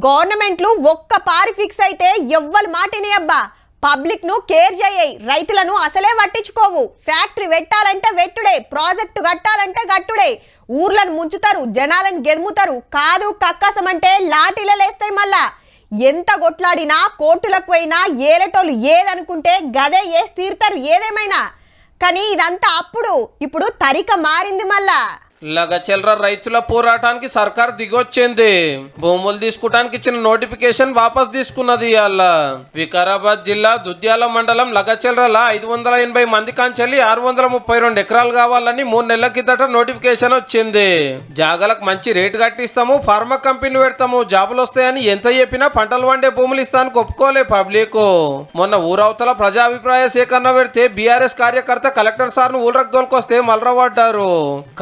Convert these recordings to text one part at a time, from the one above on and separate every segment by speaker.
Speaker 1: గవర్నమెంట్లు ఒక్క పారి ఫిక్స్ అయితే ఎవ్వరు మాటిని అబ్బా. పబ్లిక్ ను కేర్ చేయై, రైతులను అసలే పట్టించుకోవు. ఫ్యాక్టరీ పెట్టాలంటే వెట్టుడే, ప్రాజెక్టు కట్టాలంటే గట్టుడే. ఊర్లను ముంచుతారు, జనాలను గెదుముతారు. కాదు కక్కసం అంటే లాఠీలలేస్తాయి. మళ్ళా ఎంత కొట్లాడినా కోర్టులకు పోయినా ఏలేటోళ్ళు ఏదనుకుంటే గదే ఏసి తీరుతారు ఏదేమైనా. కానీ ఇదంతా అప్పుడు, ఇప్పుడు తరిక మారింది. మళ్ళా
Speaker 2: లగచెల్ర రైతుల పోరాటానికి సర్కార్ దిగొచ్చింది. భూములు తీసుకోవడానికి ఇచ్చిన నోటిఫికేషన్ వాపస్ తీసుకున్నది. ఇవాళ వికారాబాద్ జిల్లా దుద్యాల మండలం లగచెల్రల 580 మంది కాంచెల్లి 632 ఎకరాలు కావాలని 3 నెలల కిందట నోటిఫికేషన్ వచ్చింది. జాగలకు మంచి రేటు కట్టిస్తాము, ఫార్మా కంపెనీలు పెడతాము, జాబులు వస్తాయని ఎంత చెప్పినా పంటలు వండే భూములు ఇస్తానికి ఒప్పుకోలే పబ్లిక్. మొన్న ఊరవతల ప్రజాభిప్రాయ సేకరణ పెడితే బీఆర్ఎస్ కార్యకర్త కలెక్టర్ సార్ను ఊళ్ళకు దోలుకొస్తే మలరబడ్డారు.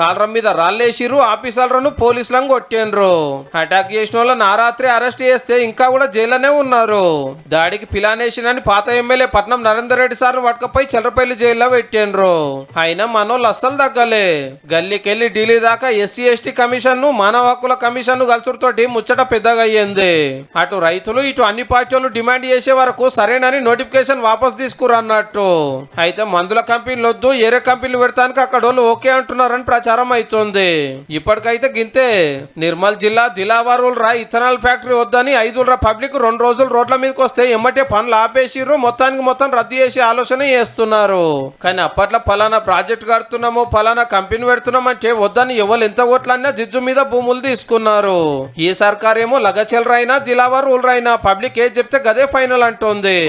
Speaker 2: కాలరం మీద రాళ్ళేసిరు, ఆఫీసర్లను పోలీసులను కొట్టిండ్రు. అటాక్ చేసిన వాళ్ళని రాత్రి అరెస్ట్ చేస్తే ఇంకా కూడా జైల్లోనే ఉన్నారు. దాడికి పిలానేసినని పాత ఎమ్మెల్యే పట్నం నరేందర్ రెడ్డి సార్ను పట్టుకపోయి చెల్లపల్లి జైల్లో పెట్టిండ్రు. అయినా మనోళ్ళు అస్సలు తగ్గలే. గల్లీకెళ్లి ఢిల్లీ దాకా ఎస్సీ ఎస్టీ కమిషన్ ను, మానవ హక్కుల కమిషన్ ను కలుసుతోటి ముచ్చట పెద్దగా అయ్యింది. అటు రైతులు ఇటు అన్ని పార్టీలు డిమాండ్ చేసే వరకు సరేనని నోటిఫికేషన్ వాపస్ తీసుకురన్నట్టు. అయితే మందుల కంపెనీలు వద్దు, ఏరే కంపెనీలు పెడతానికి అక్కడ వాళ్ళు ఓకే అంటున్నారని ప్రచారం అవుతుంది. ఇప్పటికైతే గింతే. నిర్మల్ జిల్లా దిలావర్ రా ఇథనాల్ ఫ్యాక్టరీ వద్దని 5 పబ్లిక్ 2 రోజులు రోడ్ల మీదకి వస్తే ఎమ్మటే పనులు ఆపేసిర్రు. మొత్తం రద్దు చేసి ఆలోచన చేస్తున్నారు. కానీ అప్పట్లో పలానా ప్రాజెక్ట్ కడుతున్నాము, పలానా కంపెనీ పెడుతున్నాం అంటే వద్దని ఎవరు ఎంత ఓట్లన్నా జిజ్జు మీద భూములు తీసుకున్నారు. ఈ సర్కార్ ఏమో లగచెల్రైనా దిలావర్ రైనా పబ్లిక్ ఏది చెప్తే గదే ఫైనల్ అంటుంది.